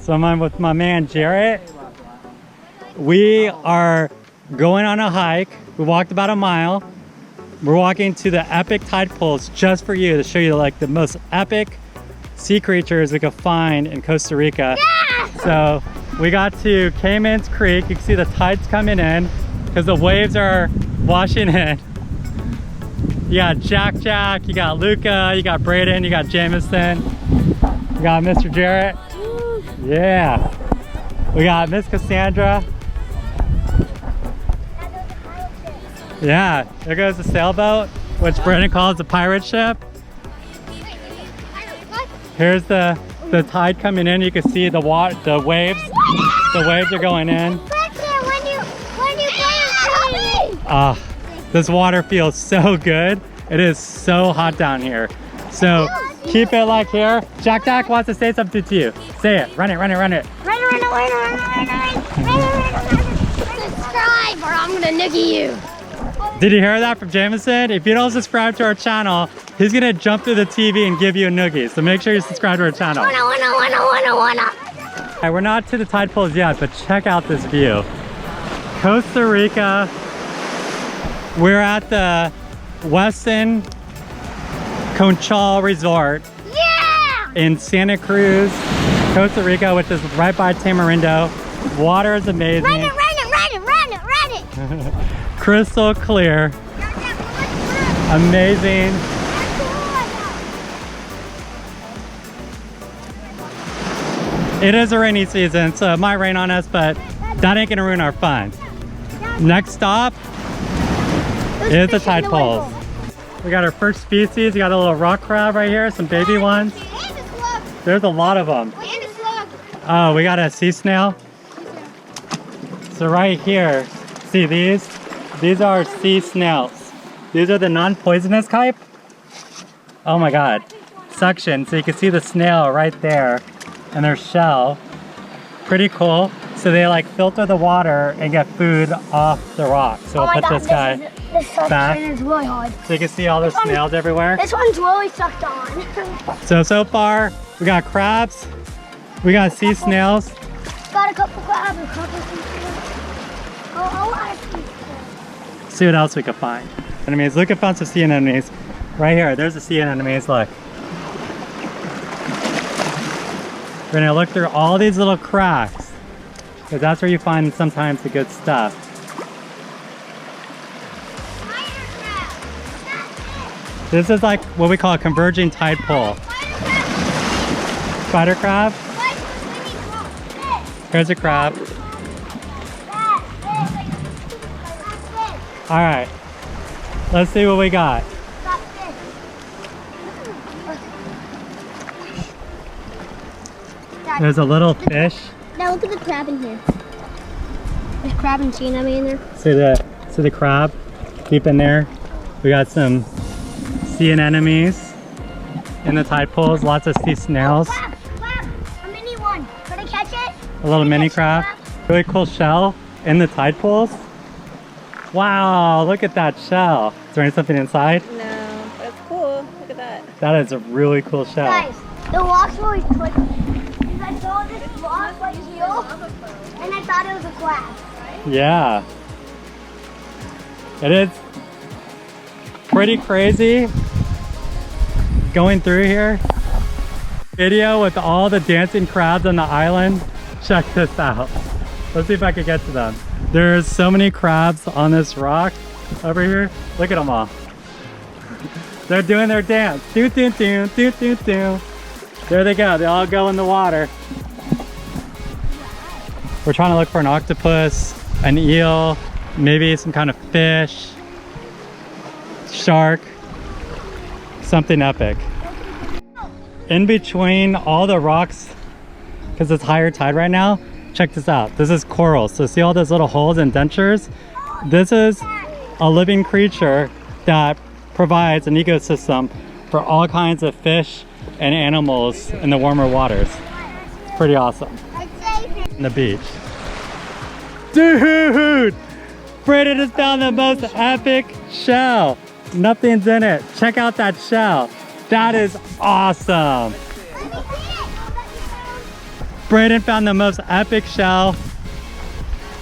So I'm with my man Jarrett. We are going on a hike. We walked about a mile. We're walking to the epic tide pools just for you to show you like the most epic sea creatures we could find in Costa Rica. Yeah! So we got to Cayman's Creek. You can see the tides coming in because the waves are washing in. You got Jack, you got Luca, you got Braden, you got Jameson, you got Mr. Jarrett. Yeah. We got Miss Cassandra. Yeah, there goes the sailboat, which Brendan calls the pirate ship. Here's the tide coming in. You can see the waves. The waves are going in. This water feels so good. It is so hot down here. So keep it like here. Jack wants to say something to you. Say it. Run it. Subscribe or I'm gonna noogie you. Did you hear that from Jameson? If you don't subscribe to our channel, he's gonna jump through the TV and give you a noogie. So make sure you subscribe to our channel. Wanna. Alright, we're not to the tide pools yet, but check out this view. Costa Rica. We're at the Playa Conchal resort. Yeah! In Santa Cruz, Costa Rica, which is right by Tamarindo. Water is amazing. Run it. Crystal clear. Amazing. It is a rainy season, so it might rain on us, but that ain't gonna ruin our fun. Next stop is the tide pools. We got our first species. We got a little rock crab right here, some baby ones. There's a lot of them. Oh, we got a sea snail. So right here, see these? These are sea snails. These are the non-poisonous type. Oh my God. Suction, so you can see the snail right there and their shell. Pretty cool. So they like filter the water and get food off the rock. So we'll put this guy back. This is really hard. So you can see all the snails everywhere. This one's really sucked on. So far, we got crabs. We got sea snails. Got a couple crabs and a couple sea snails. See what else we can find. Enemies, look at found some sea anemones. Right here, there's the sea anemones, look. We're gonna look through all these little cracks, because that's where you find sometimes the good stuff. This is like what we call a converging tide pool. Spider crab. Here's a crab. All right, let's see what we got. There's a little fish. Now look at the crab in here. There's crab and sea anemone in there. See the crab deep in there. We got some sea anemones in the tide pools. Lots of sea snails. Crab, a mini one. Could I catch it? A little mini crab. Really cool shell in the tide pools. Wow, look at that shell. Is there something inside? No, but it's cool. Look at that. That is a really cool shell. Guys, the rocks were always clicky. I saw this rock like heel, and I thought it was a crab. Yeah. It is pretty crazy going through here. Video with all the dancing crabs on the island. Check this out. Let's see if I can get to them. There's so many crabs on this rock over here. Look at them all. They're doing their dance. Do, do, do, do, do, do. There they go. They all go in the water. We're trying to look for an octopus, an eel, maybe some kind of fish, shark, something epic. In between all the rocks, because it's higher tide right now, check this out. This is coral. So see all those little holes and dentures? This is a living creature that provides an ecosystem for all kinds of fish and animals in the warmer waters. It's pretty awesome. On the beach. Dude! Braden has found the most epic shell. Nothing's in it. Check out that shell. That is awesome. Braden found the most epic shell.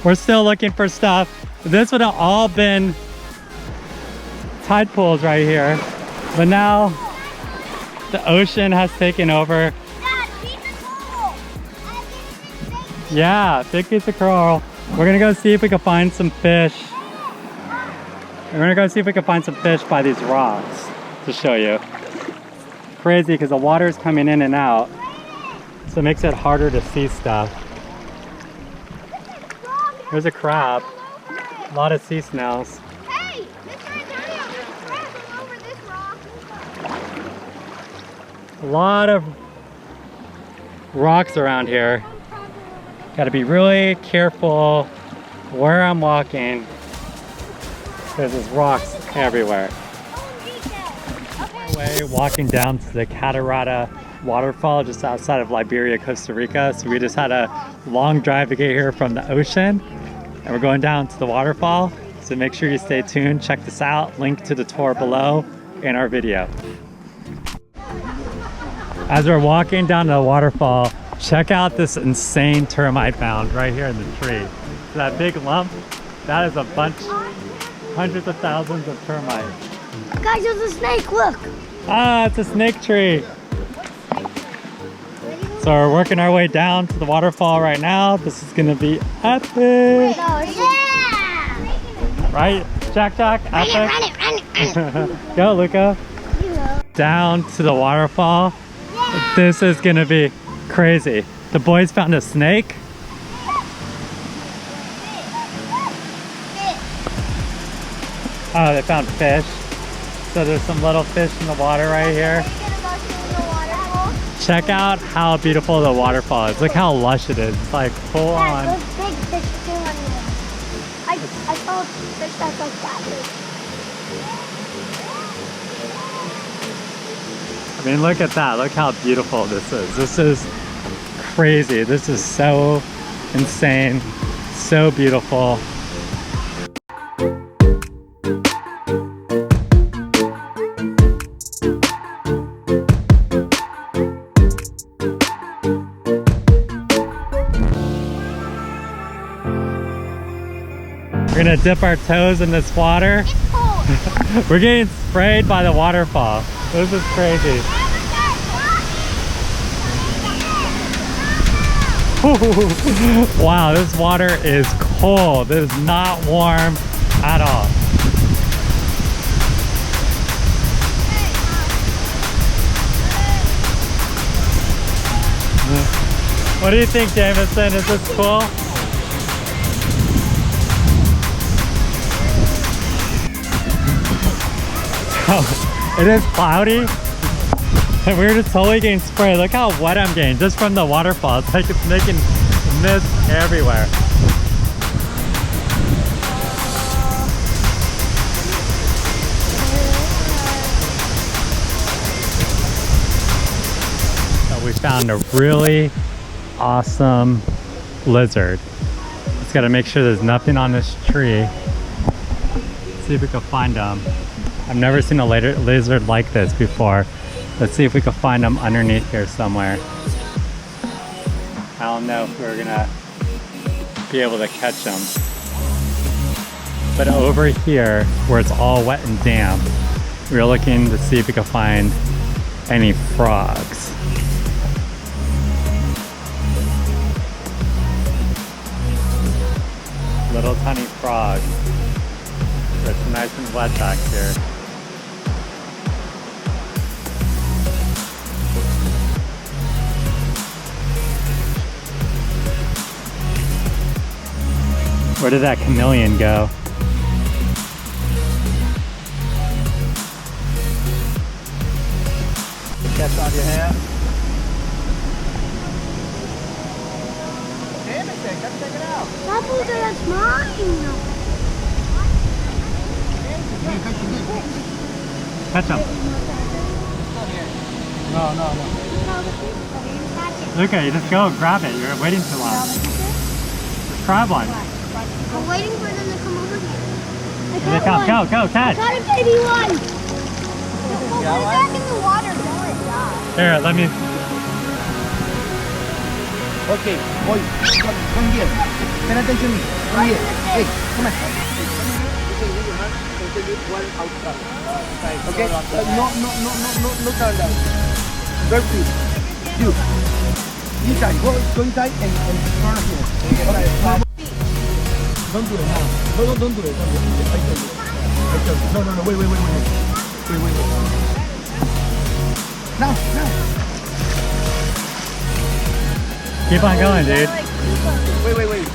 We're still looking for stuff. This would have all been tide pools right here. But now the ocean has taken over. Dad, piece of coral. Yeah, big piece of coral. We're gonna go see if we can find some fish. We're gonna go see if we can find some fish by these rocks to show you. Crazy because the water is coming in and out. So it makes it harder to see stuff. There's a crab. A lot of sea snails. Hey, Mr. Antonio, there's a crab over this rock. A lot of rocks around here. Gotta be really careful where I'm walking. There's rocks everywhere. Way walking down to the Catarata waterfall just outside of Liberia, Costa Rica. So we just had a long drive to get here from the ocean, and we're going down to the waterfall. So make sure you stay tuned, check this out, link to the tour below in our video. As we're walking down to the waterfall, check out this insane termite mound right here in the tree. So that big lump, that is a bunch, hundreds of thousands of termites. Guys, there's a snake, look. Ah, it's a snake tree. So we're working our way down to the waterfall right now. This is gonna be epic. Yeah! Right, Jack? Epic. Run it. Go, Luca. Down to the waterfall. Yeah. This is gonna be crazy. The boys found a snake. Oh, they found fish. So there's some little fish in the water right here. Check out how beautiful the waterfall is. Look how lush it is. It's like full on. There's big fish too on there. I saw a fish that's like that big. I mean, look at that. Look how beautiful this is. This is crazy. This is so insane. So beautiful. We're gonna dip our toes in this water. It's cold. We're getting sprayed by the waterfall. This is crazy. Wow, this water is cold. It is not warm at all. What do you think, Jameson? Is this cool? It is cloudy, and we're just totally getting sprayed. Look how wet I'm getting just from the waterfall. It's like it's making mist everywhere. So we found a really awesome lizard. Just gotta make sure there's nothing on this tree. See if we can find them. I've never seen a lizard like this before. Let's see if we can find them underneath here somewhere. I don't know if we're gonna be able to catch them. But over here, where it's all wet and damp, we're looking to see if we can find any frogs. Little tiny frogs. It's nice and wet back here. Where did that chameleon go? Catch on your hand. Jameson, come check it out. That's mine. Catch him. No. Luca, you just go grab it. You're waiting too long. Just grab one. I'm waiting for them to come over here. Here they come. Go, catch. I got a baby one. Put it back in the water. Don't let it die. Here, let me. Okay, boy, come here. Pay attention to me. Come here. Hey, come on. Okay, no turn down. Very please. You. Inside, go inside and turn here. Okay. Don't do it now. No, don't do it. I tell you. No, wait. Wait. Now. Keep on going, dude. Wait.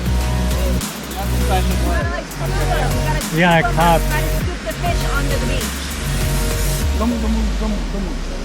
You got a cup. Try to scoop the fish onto the beach. Come.